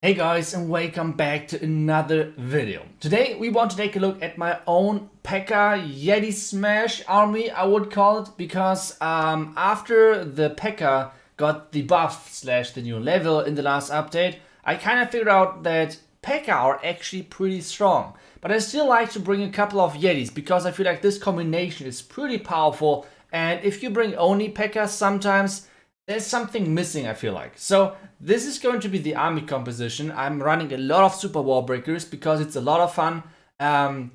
Hey guys, and welcome back to another video. Today we want to take a look at my own Pekka Yeti Smash army, I would call it, because after the Pekka got the buff slash the new level in the last update, I kind of figured out that Pekka are actually pretty strong. But I still like to bring a couple of Yetis because I feel like this combination is pretty powerful, and if you bring only Pekka, sometimes there's something missing, I feel like. So this is going to be the army composition. I'm running a lot of super wall breakers because it's a lot of fun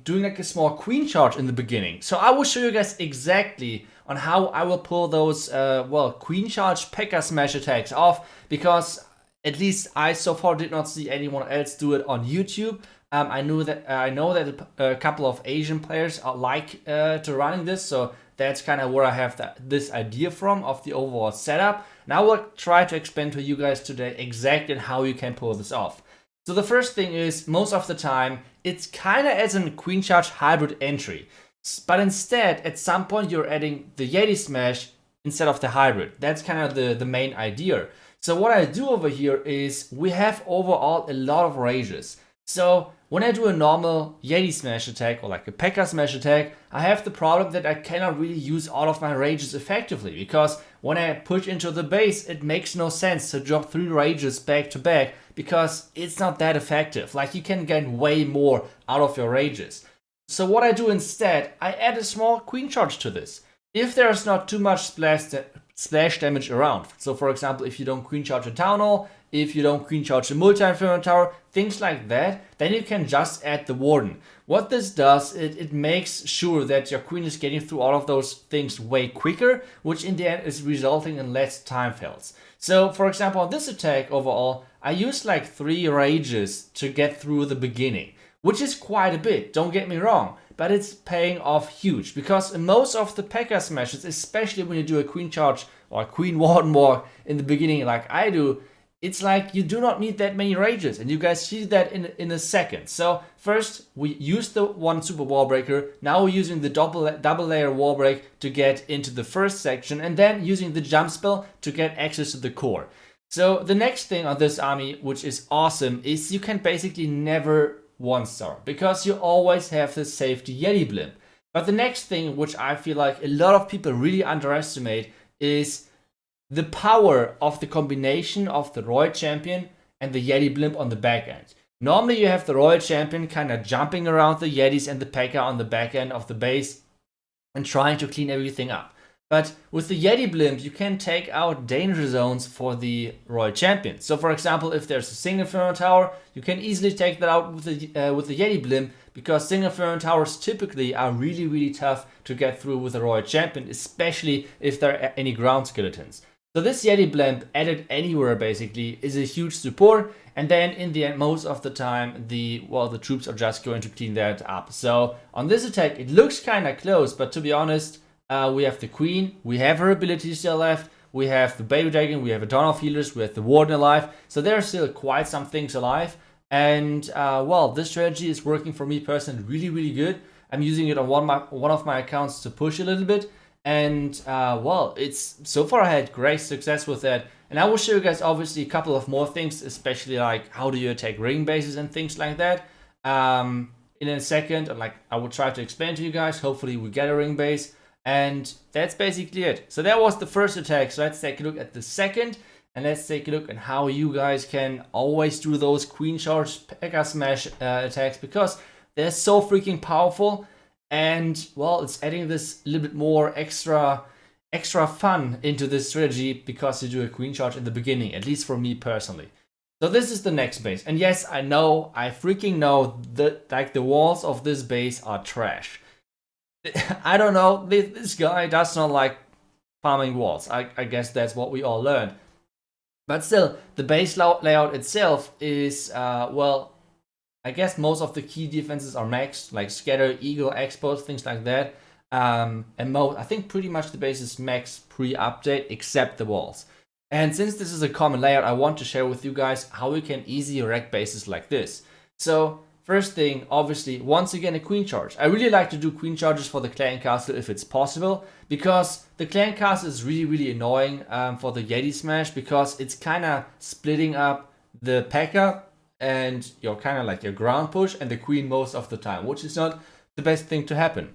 doing like a small queen charge in the beginning. So I will show you guys exactly on how I will pull those queen charge Pekka smash attacks off, because at least I so far did not see anyone else do it on YouTube. I know that a couple of Asian players like to running this, so that's kind of where I have this idea from of the overall setup. Now I will try to explain to you guys today exactly how you can pull this off. So the first thing is, most of the time, it's kind of as a queen charge hybrid entry. But instead, at some point, you're adding the Yeti Smash instead of the hybrid. That's kind of the main idea. So what I do over here is, we have overall a lot of rages. So when I do a normal Yeti Smash attack or like a Pekka Smash attack, I have the problem that I cannot really use all of my rages effectively, because when I push into the base, it makes no sense to drop 3 rages back to back because it's not that effective. Like, you can get way more out of your rages. So what I do instead, I add a small queen charge to this. If there's not too much splash damage around, so for example, if you don't queen charge a Townhall, if you don't queen charge a multi-inferno tower, things like that, then you can just add the warden. What this does, it makes sure that your queen is getting through all of those things way quicker, which in the end is resulting in less time fails. So for example, on this attack overall, I used like 3 rages to get through the beginning, which is quite a bit, don't get me wrong, but it's paying off huge, because in most of the Pekka smashes, especially when you do a queen charge or a queen warden walk in the beginning like I do, it's like you do not need that many rages, and you guys see that in a second. So first we use the one super wall breaker, now we're using the double layer wall break to get into the first section, and then using the jump spell to get access to the core. So the next thing on this army, which is awesome, is you can basically never 1-star, because you always have the safety Yeti blimp. But the next thing, which I feel like a lot of people really underestimate, is the power of the combination of the Royal Champion and the Yeti blimp on the back end. Normally you have the Royal Champion kind of jumping around the Yetis and the Pekka on the back end of the base and trying to clean everything up. But with the Yeti blimp, you can take out danger zones for the Royal Champion. So for example, if there's a single Inferno Tower, you can easily take that out with the Yeti blimp, because single Inferno Towers typically are really tough to get through with the Royal Champion, especially if there are any ground skeletons. So this Yeti blimp added anywhere basically is a huge support, and then in the end, most of the time, the troops are just going to clean that up. So on this attack, it looks kind of close, but to be honest, we have the queen, we have her abilities still left, we have the baby dragon, we have a ton of healers, we have the warden alive, so there are still quite some things alive. And this strategy is working for me personally really good. I'm using it on one of my accounts to push a little bit. And it's so far I had great success with that. And I will show you guys obviously a couple of more things, especially like how do you attack ring bases and things like that in a second. And like I will try to explain to you guys. Hopefully we get a ring base, and that's basically it. So that was the first attack. So let's take a look at the second, and let's take a look at how you guys can always do those queen charge Pekka smash attacks, because they're so freaking powerful. And it's adding this little bit more extra fun into this strategy, because you do a queen charge in the beginning, at least for me personally. So this is the next base, and yes, I freaking know that like the walls of this base are trash. I don't know, this guy does not like farming walls. I guess that's what we all learned. But still, the base layout itself is I guess most of the key defenses are maxed, like Scatter, Eagle, Expose, things like that. And I think pretty much the base is maxed pre-update, except the walls. And since this is a common layout, I want to share with you guys how we can easily wreck bases like this. So first thing, obviously, once again, a queen charge. I really like to do queen charges for the clan castle if it's possible, because the clan castle is really annoying for the Yeti smash, because it's kind of splitting up the Pekka and you're kind of like your ground push and the queen most of the time, which is not the best thing to happen.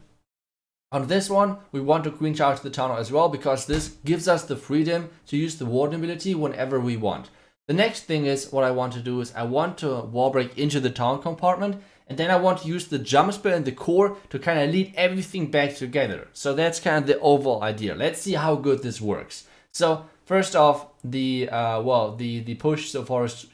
On this one, we want to queen charge the Townhall as well, because this gives us the freedom to use the warden ability whenever we want. The next thing is, what I want to do is I want to wall break into the town compartment, and then I want to use the jump spell and the core to kind of lead everything back together. So that's kind of the overall idea. Let's see how good this works. So first off, the push so far is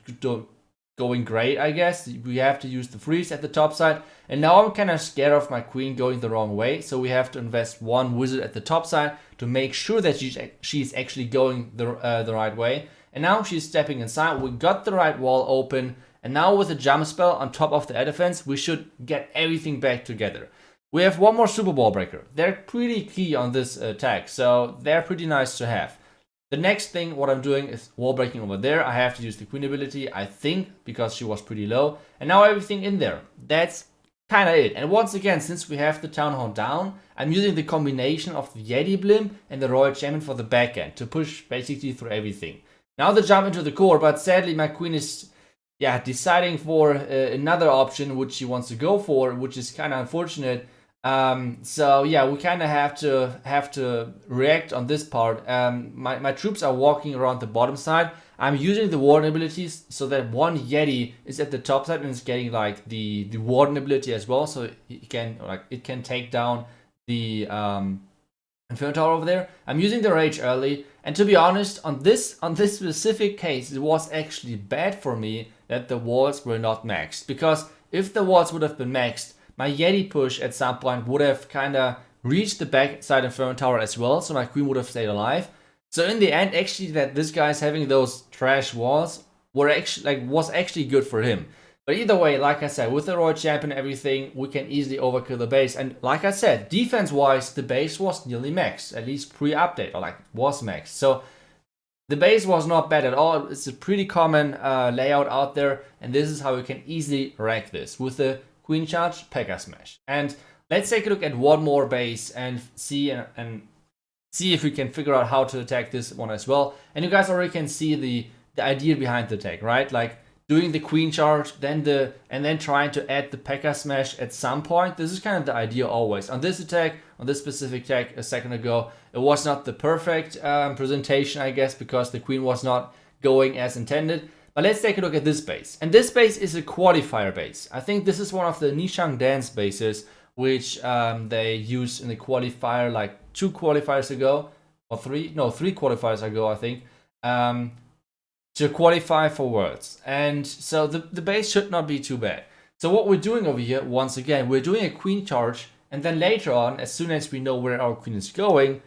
going great, I guess. We have to use the freeze at the top side, and now I'm kind of scared of my queen going the wrong way, so we have to invest one wizard at the top side to make sure that she's actually going the right way. And now she's stepping inside. We got the right wall open, and now with the jump spell on top of the air defense, we should get everything back together. We have one more super wall breaker. They're pretty key on this attack, so they're pretty nice to have. The next thing, what I'm doing is wall breaking over there. I have to use the queen ability, I think, because she was pretty low. And now everything in there. That's kind of it. And once again, since we have the Townhall down, I'm using the combination of the Yeti blimp and the Royal Champion for the backend to push basically through everything. Now the jump into the core, but sadly my queen is deciding for another option which she wants to go for, which is kind of unfortunate. So yeah, we kind of have to react on this part. My troops are walking around the bottom side. I'm using the warden abilities so that one Yeti is at the top side and is getting like the warden ability as well, so it can take down the Inferno Tower over there. I'm using the rage early, and to be honest, on this specific case, it was actually bad for me that the walls were not maxed, because if the walls would have been maxed, my Yeti push at some point would have kind of reached the backside Inferno Tower as well, so my queen would have stayed alive. So in the end, actually, that this guy's having those trash walls was actually good for him. But either way, like I said, with the Royal Champion and everything, we can easily overkill the base. And like I said, defense-wise, the base was nearly maxed, at least pre-update, or was maxed. So the base was not bad at all. It's a pretty common layout out there, and this is how we can easily wreck this with the Queen Charge, Pekka Smash. And let's take a look at one more base and see if we can figure out how to attack this one as well. And you guys already can see the idea behind the attack, right? Like doing the Queen Charge, and then trying to add the Pekka Smash at some point. This is kind of the idea always. On this attack, on this specific attack a second ago, it was not the perfect presentation, I guess, because the Queen was not going as intended. But let's take a look at this base. And this base is a Qualifier base. I think this is one of the Nishang Dance bases, which they used in the Qualifier like 2 qualifiers ago, or 3 qualifiers ago, I think, to qualify for Worlds. And so the base should not be too bad. So what we're doing over here, once again, we're doing a Queen Charge, and then later on, as soon as we know where our Queen is going,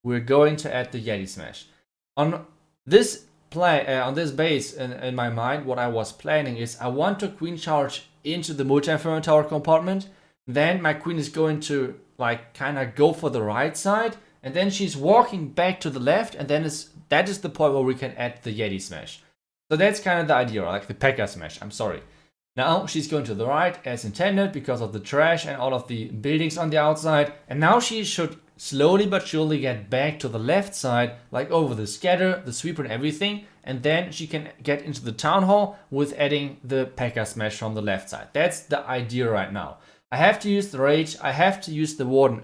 we're going to add the Yeti Smash. On this base, in my mind, what I was planning is I want to Queen Charge into the multi-Inferno Tower compartment. Then my queen is going to like kind of go for the right side, and then she's walking back to the left, and then that is the point where we can add the Yeti Smash. So that's kind of the idea, like the Pekka Smash, I'm sorry. Now she's going to the right as intended because of the trash and all of the buildings on the outside, and now she should slowly but surely get back to the left side, like over the scatter, the sweeper and everything, and then she can get into the Townhall with adding the Pekka Smash from the left side. That's the idea right now. I have to use the rage, I have to use the warden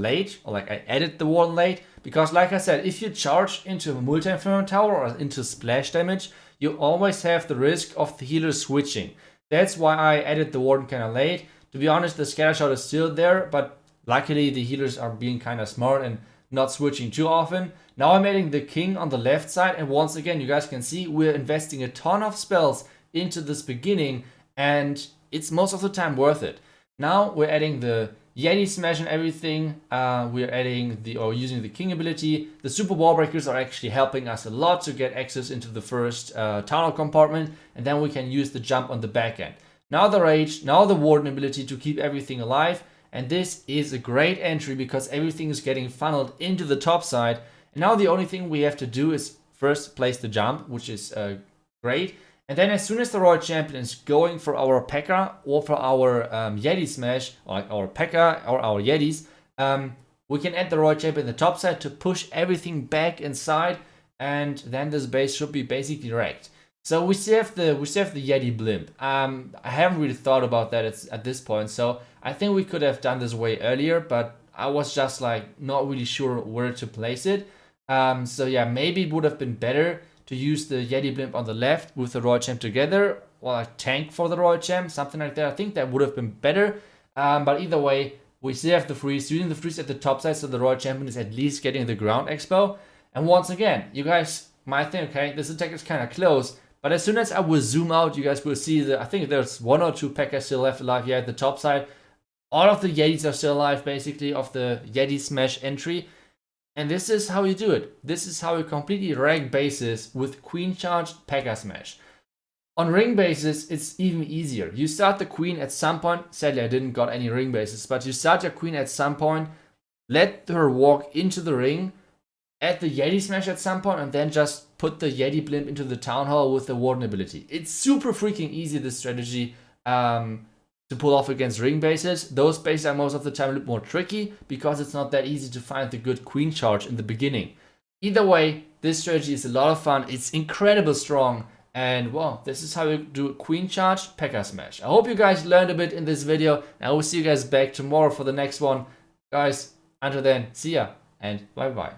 late, or like I added the warden late, because like I said, if you charge into a multi-Inferno Tower or into splash damage, you always have the risk of the healer switching. That's why I added the warden kind of late. To be honest, the scatter shot is still there, but luckily the healers are being kind of smart and not switching too often. Now I'm adding the king on the left side, and once again, you guys can see we're investing a ton of spells into this beginning, and it's most of the time worth it. Now we're adding the Yeti Smash and everything. We're adding using the King ability. The Super Wall Breakers are actually helping us a lot to get access into the first Townhall compartment, and then we can use the jump on the back end. Now the Rage, now the Warden ability to keep everything alive, and this is a great entry because everything is getting funneled into the top side. And now the only thing we have to do is first place the jump, which is great. And then as soon as the Royal Champion is going for our Pekka or for our Yeti Smash, or like our Pekka or our Yetis, we can add the Royal Champion in the top side to push everything back inside, and then this base should be basically wrecked. So we still have the Yeti blimp. I haven't really thought about that at this point, so I think we could have done this way earlier, but I was just like not really sure where to place it. So yeah, maybe it would have been better to use the Yeti blimp on the left with the Royal Champ together, or a tank for the Royal Champ, something like that. I think that would have been better. But either way, we still have the freeze, using the freeze at the top side, so the Royal Champion is at least getting the ground expo. And once again, you guys might think, okay, this attack is kind of close. But as soon as I will zoom out, you guys will see that I think there's 1 or 2 Pekka still left alive here at the top side. All of the Yetis are still alive, basically, of the Yeti Smash entry. And this is how you do it. This is how you completely rank bases with Queen Charged Pekka Smash. On ring bases, it's even easier. You start the Queen at some point. Sadly, I didn't got any ring bases, but you start your Queen at some point, let her walk into the ring, add the Yeti Smash at some point, and then just put the Yeti Blimp into the Townhall with the Warden ability. It's super freaking easy, this strategy, to pull off against ring bases. Those bases are most of the time a little more tricky because it's not that easy to find the good Queen charge in the beginning. Either way, this strategy is a lot of fun. It's incredibly strong. And well, this is how you do Queen Charge Pekka Smash. I hope you guys learned a bit in this video. And I will see you guys back tomorrow for the next one. Guys, until then, see ya and bye bye.